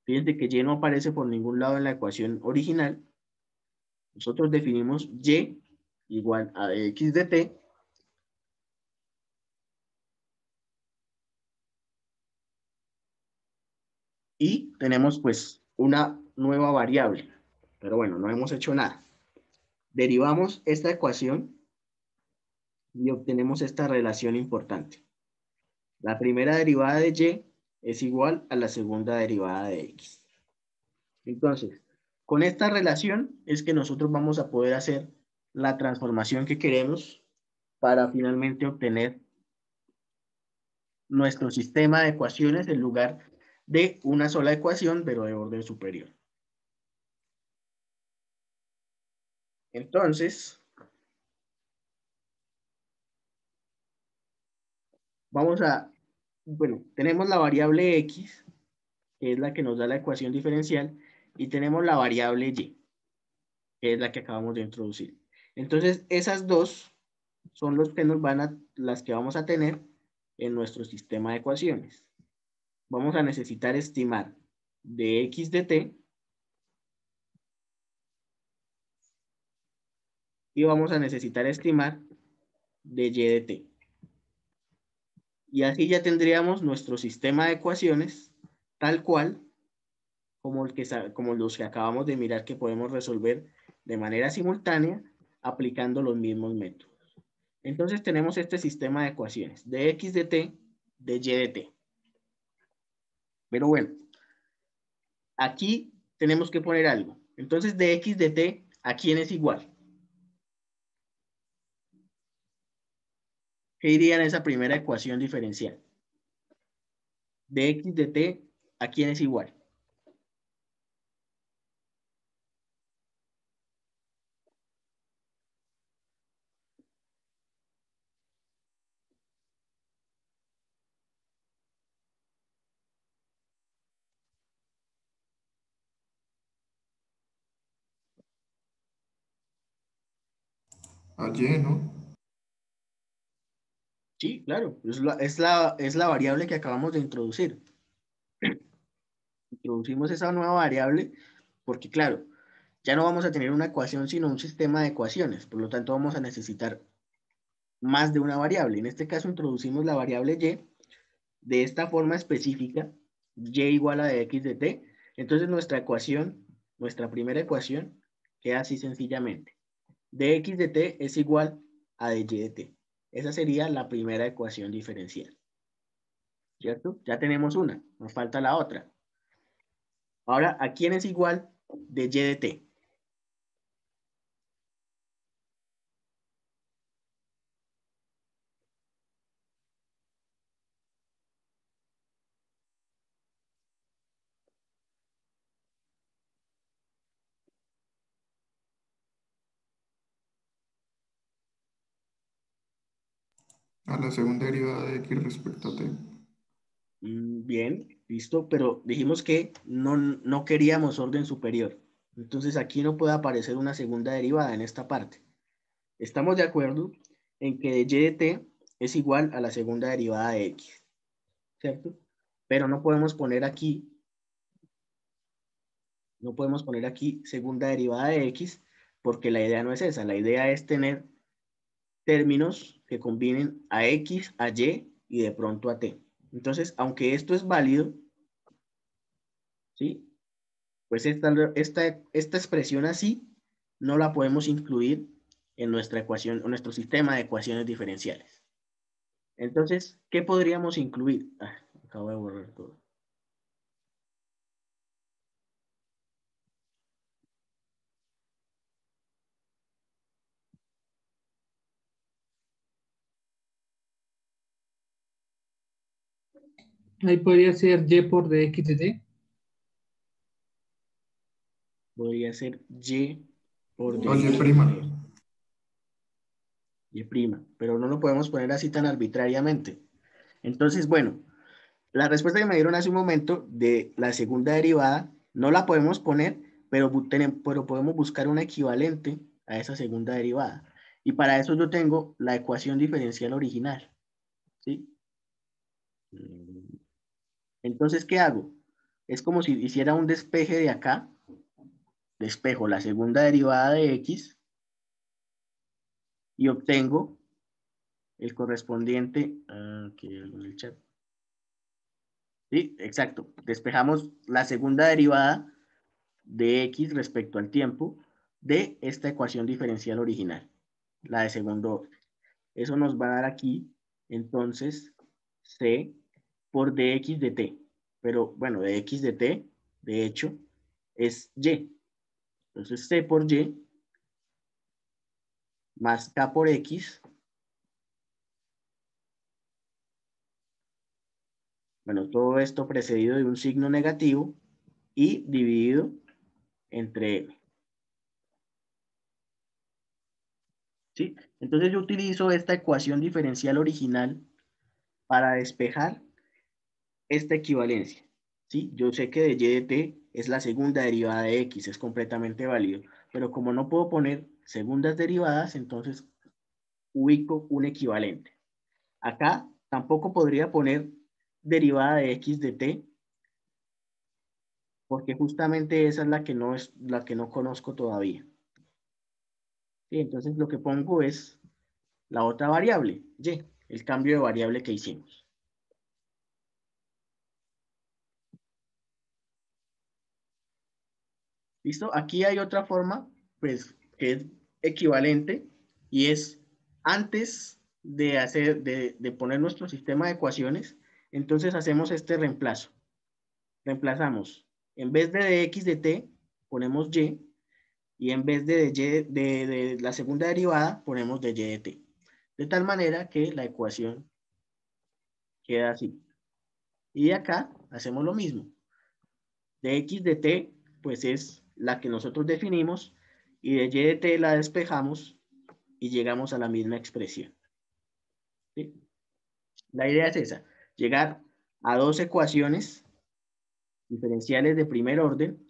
Fíjense que y no aparece por ningún lado en la ecuación original. Nosotros definimos y igual a x de t y tenemos pues una nueva variable. Pero bueno, no hemos hecho nada. Derivamos esta ecuación y obtenemos esta relación importante. La primera derivada de y es igual a la segunda derivada de x. Entonces, con esta relación es que nosotros vamos a poder hacer la transformación que queremos para finalmente obtener nuestro sistema de ecuaciones en lugar de una sola ecuación, pero de orden superior. Entonces, bueno, tenemos la variable x, que es la que nos da la ecuación diferencial, y tenemos la variable y, que es la que acabamos de introducir. Entonces, esas dos son las que vamos a tener en nuestro sistema de ecuaciones. Vamos a necesitar estimar de x de t y vamos a necesitar estimar de y de t. Y así ya tendríamos nuestro sistema de ecuaciones tal cual como los que acabamos de mirar que podemos resolver de manera simultánea aplicando los mismos métodos. Entonces tenemos este sistema de ecuaciones de x de t, de y de t. Pero bueno, aquí tenemos que poner algo. Entonces de x de t, ¿a quién es igual? ¿Qué iría en esa primera ecuación diferencial? De x de t, ¿a quién es igual? A Y, ¿no? Sí, claro, es la variable que acabamos de introducir. Introducimos esa nueva variable porque, claro, ya no vamos a tener una ecuación, sino un sistema de ecuaciones. Por lo tanto, vamos a necesitar más de una variable. En este caso, introducimos la variable y de esta forma específica, y igual a de x de t. Entonces, nuestra primera ecuación, queda así sencillamente. De x de t es igual a de y de t. Esa sería la primera ecuación diferencial. ¿Cierto? Ya tenemos una, nos falta la otra. Ahora, ¿a quién es igual de y de t? A la segunda derivada de x respecto a t. Bien, listo, pero dijimos que no queríamos orden superior. Entonces aquí no puede aparecer una segunda derivada en esta parte. Estamos de acuerdo en que de y de t es igual a la segunda derivada de x, ¿cierto? Pero no podemos poner aquí segunda derivada de x porque la idea no es esa. La idea es tener términos que combinen a x, a y de pronto a t. Entonces, aunque esto es válido, ¿sí? Pues esta expresión así no la podemos incluir en nuestra ecuación, en nuestro sistema de ecuaciones diferenciales. Entonces, ¿qué podríamos incluir? Acabo de borrar todo. Ahí podría ser y por dx de t. Podría ser y por O y dx de prima. t, y prima, pero no lo podemos poner así tan arbitrariamente. Entonces, bueno, la respuesta que me dieron hace un momento de la segunda derivada no la podemos poner, pero podemos buscar un equivalente a esa segunda derivada. Y para eso yo tengo la ecuación diferencial original, ¿sí? Entonces, ¿qué hago? Es como si hiciera un despeje de acá, despejo la segunda derivada de x y obtengo el correspondiente, aquí en el chat. Sí, exacto. Despejamos la segunda derivada de x respecto al tiempo de esta ecuación diferencial original, la de segundo orden. Eso nos va a dar aquí, entonces, c por dx de t. Pero, bueno, dx de t, de hecho, es y. Entonces, c por y más k por x. Bueno, todo esto precedido de un signo negativo y dividido entre m. ¿Sí? Entonces yo utilizo esta ecuación diferencial original para despejar esta equivalencia. ¿Sí? Yo sé que de y de t es la segunda derivada de x, es completamente válido, pero como no puedo poner segundas derivadas, entonces ubico un equivalente. Acá tampoco podría poner derivada de x de t, porque justamente esa es la que no conozco todavía. ¿Sí? Entonces lo que pongo es la otra variable, y, el cambio de variable que hicimos. ¿Listo? Aquí hay otra forma, pues, que es equivalente y es antes de poner nuestro sistema de ecuaciones, entonces hacemos este reemplazo. Reemplazamos, en vez de x de t, ponemos y en vez de la segunda derivada, ponemos de y de t. De tal manera que la ecuación queda así. Y de acá hacemos lo mismo. De x de t, pues es la que nosotros definimos, y de y de t la despejamos y llegamos a la misma expresión. ¿Sí? La idea es esa, llegar a dos ecuaciones diferenciales de primer orden,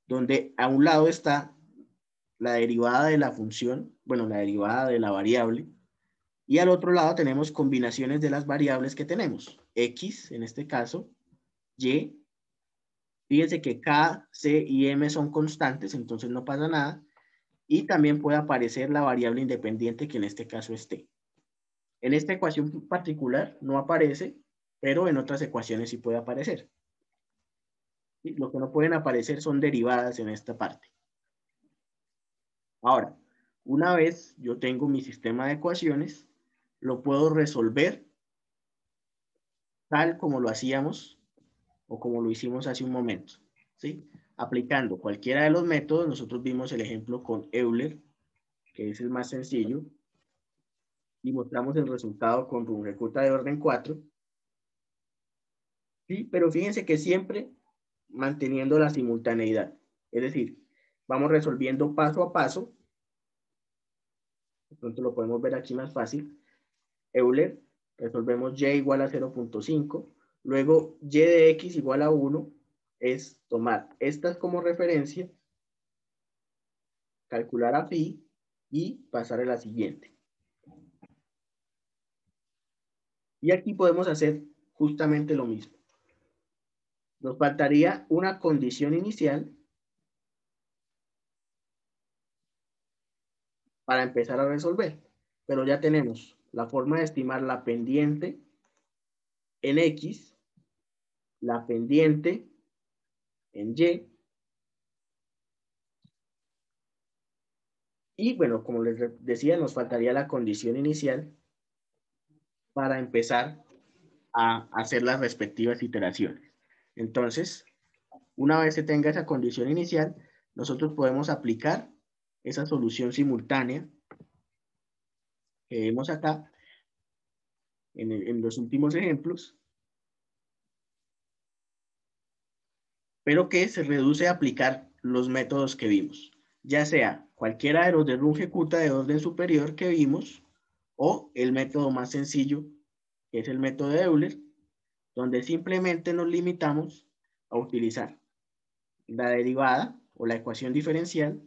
donde a un lado está la derivada de la función, bueno, la derivada de la variable, y al otro lado tenemos combinaciones de las variables que tenemos, x en este caso, y. Fíjense que K, C y M son constantes, entonces no pasa nada. Y también puede aparecer la variable independiente, que en este caso es T. En esta ecuación particular no aparece, pero en otras ecuaciones sí puede aparecer. ¿Sí? Lo que no pueden aparecer son derivadas en esta parte. Ahora, una vez yo tengo mi sistema de ecuaciones, lo puedo resolver tal como lo hacíamos o como lo hicimos hace un momento. ¿Sí? Aplicando cualquiera de los métodos, nosotros vimos el ejemplo con Euler, que es el más sencillo, y mostramos el resultado con Runge-Kutta de orden 4. ¿Sí? Pero fíjense que siempre manteniendo la simultaneidad. Es decir, vamos resolviendo paso a paso. De pronto lo podemos ver aquí más fácil. Euler resolvemos y igual a 0.5. Luego, y de x igual a 1 es tomar estas como referencia, calcular a phi y pasar a la siguiente. Y aquí podemos hacer justamente lo mismo. Nos faltaría una condición inicial para empezar a resolver. Pero ya tenemos la forma de estimar la pendiente en X, la pendiente en Y. Y bueno, como les decía, nos faltaría la condición inicial para empezar a hacer las respectivas iteraciones. Entonces, una vez se tenga esa condición inicial, nosotros podemos aplicar esa solución simultánea que vemos acá en los últimos ejemplos, pero que se reduce a aplicar los métodos que vimos, ya sea cualquiera de los de Runge-Kutta de orden superior que vimos, o el método más sencillo, que es el método de Euler, donde simplemente nos limitamos a utilizar la derivada o la ecuación diferencial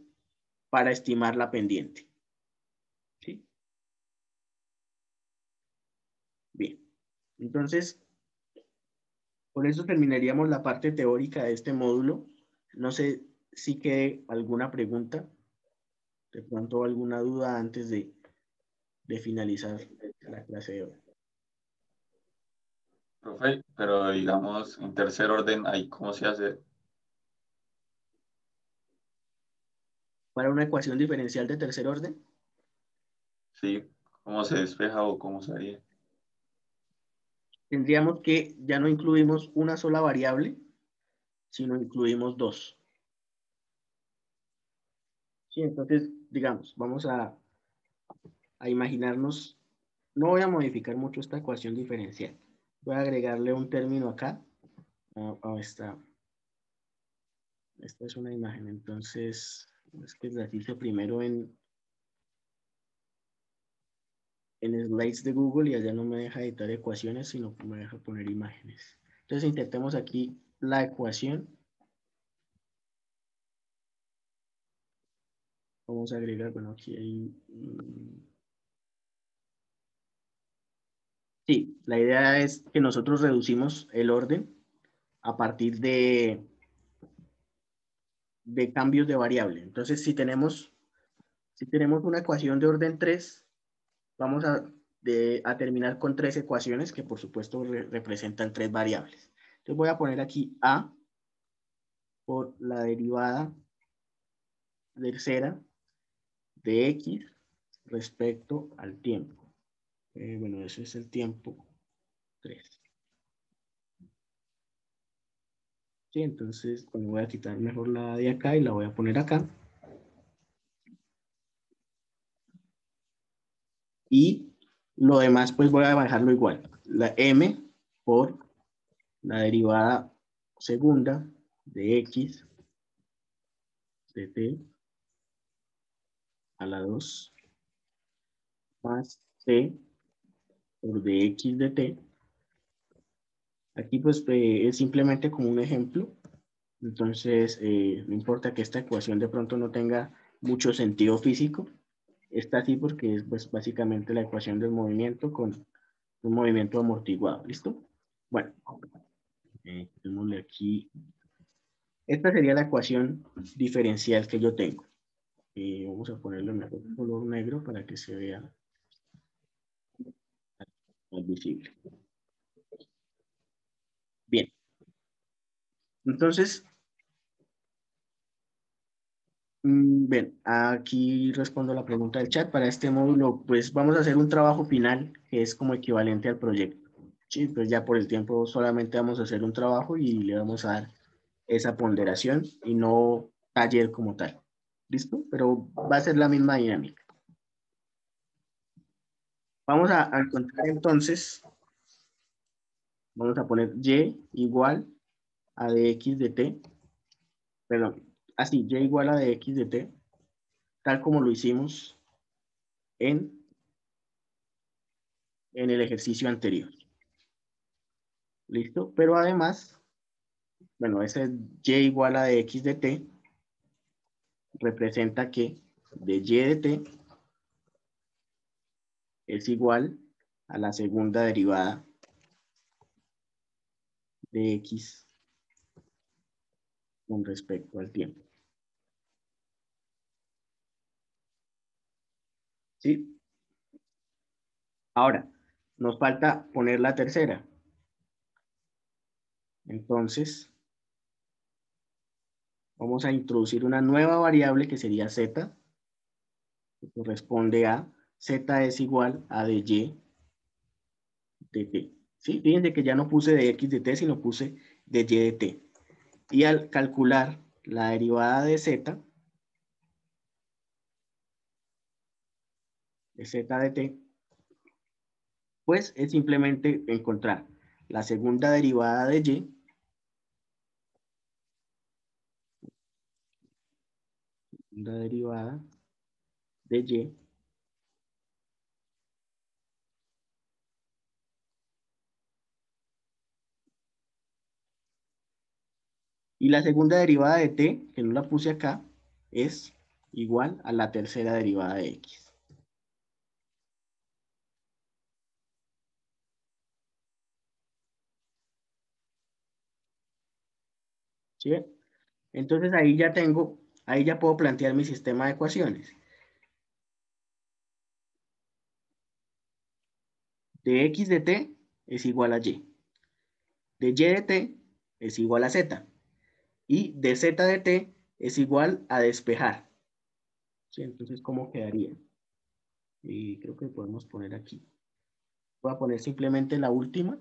para estimar la pendiente. ¿Sí? Bien, entonces, por eso terminaríamos la parte teórica de este módulo. No sé si quede alguna pregunta, de pronto alguna duda antes de finalizar la clase de hoy. Profe, pero digamos, en tercer orden, ahí cómo se hace. Para una ecuación diferencial de tercer orden, Sí, cómo se despeja o cómo se haría. tendríamos que ya no incluimos una sola variable, sino incluimos dos. Sí, entonces, digamos, vamos a imaginarnos, no voy a modificar mucho esta ecuación diferencial. Voy a agregarle un término acá a esta es una imagen, entonces es que las hice primero en slides de Google y allá no me deja editar ecuaciones, sino que me deja poner imágenes. Entonces intentemos aquí la ecuación. Vamos a agregar, bueno, aquí hay... Sí, la idea es que nosotros reducimos el orden a partir de cambios de variable. Entonces, si tenemos una ecuación de orden 3, vamos a terminar con 3 ecuaciones que por supuesto representan 3 variables. Entonces voy a poner aquí A por la derivada tercera de X respecto al tiempo. Bueno, ese es el tiempo 3. Sí, entonces bueno, voy a quitar mejor la de acá y la voy a poner acá. Y lo demás pues voy a dejarlo igual. La M por la derivada segunda de X de T a la 2 más C por dx de T. Aquí pues es simplemente como un ejemplo. Entonces no importa que esta ecuación de pronto no tenga mucho sentido físico. Está así porque es pues, básicamente la ecuación del movimiento con un movimiento amortiguado. ¿Listo? Bueno, démosle aquí. Esta sería la ecuación diferencial que yo tengo. Vamos a ponerle mejor un color negro para que se vea más visible. Bien. Entonces, bien, aquí respondo la pregunta del chat. Para este módulo, pues vamos a hacer un trabajo final que es como equivalente al proyecto. Sí, pues ya por el tiempo solamente vamos a hacer un trabajo y le vamos a dar esa ponderación y no taller como tal. ¿Listo? Pero va a ser la misma dinámica. Vamos a encontrar entonces, vamos a poner y igual a dx de t, perdón, así, y igual a dx de t, tal como lo hicimos en en el ejercicio anterior. ¿Listo? Pero además, bueno, ese y igual a de x de t representa que de y de t es igual a la segunda derivada de x con respecto al tiempo. ¿Sí? Ahora, nos falta poner la tercera. Entonces, vamos a introducir una nueva variable que sería z, que corresponde a z es igual a de y de t. ¿Sí? Fíjense que ya no puse de x de t, sino puse de y de t. Y al calcular la derivada de z de t, pues es simplemente encontrar la segunda derivada de y, segunda derivada de y, y la segunda derivada de t, que no la puse acá, es igual a la tercera derivada de x. ¿Sí ven? Entonces ahí ya tengo, ahí ya puedo plantear mi sistema de ecuaciones. De x de t es igual a y. De y de t es igual a z. Y de z de t es igual a despejar. ¿Sí? Entonces, ¿cómo quedaría? Y creo que podemos poner aquí. Voy a poner simplemente la última,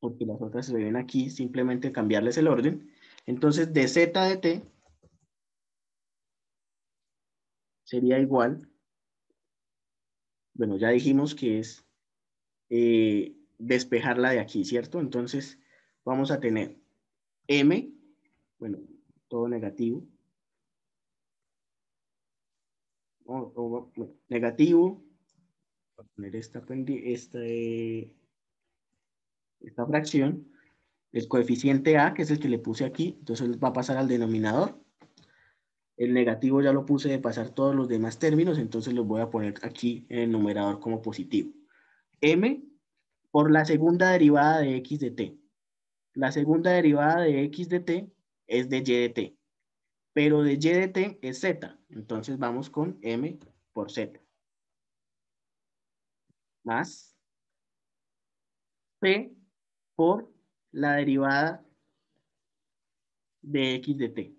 porque las otras se ven aquí, simplemente cambiarles el orden. Entonces, de z de t sería igual, bueno, ya dijimos que es despejarla de aquí, ¿cierto? Entonces, vamos a tener m, bueno, todo negativo, bueno, negativo, voy a poner esta fracción, el coeficiente a, que es el que le puse aquí, entonces va a pasar al denominador. El negativo ya lo puse de pasar todos los demás términos, entonces los voy a poner aquí en el numerador como positivo. M por la segunda derivada de x de t. La segunda derivada de x de t es de y de t, pero de y de t es z, entonces vamos con m por z. Más p por la derivada de x de t.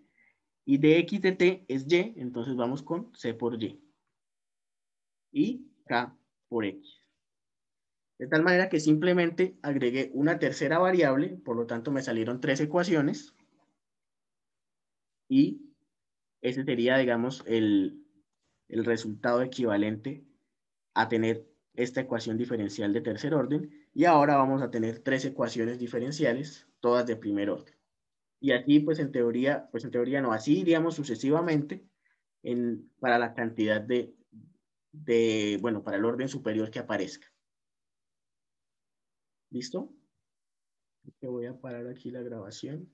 Y de x de t es y, entonces vamos con c por y. Y k por x. De tal manera que simplemente agregué una tercera variable, por lo tanto me salieron 3 ecuaciones. Y ese sería, digamos, el resultado equivalente a tener esta ecuación diferencial de tercer orden. Y ahora vamos a tener 3 ecuaciones diferenciales, todas de primer orden. Y así, pues en teoría no, así iríamos sucesivamente para la cantidad bueno, para el orden superior que aparezca. ¿Listo? Voy a parar aquí la grabación.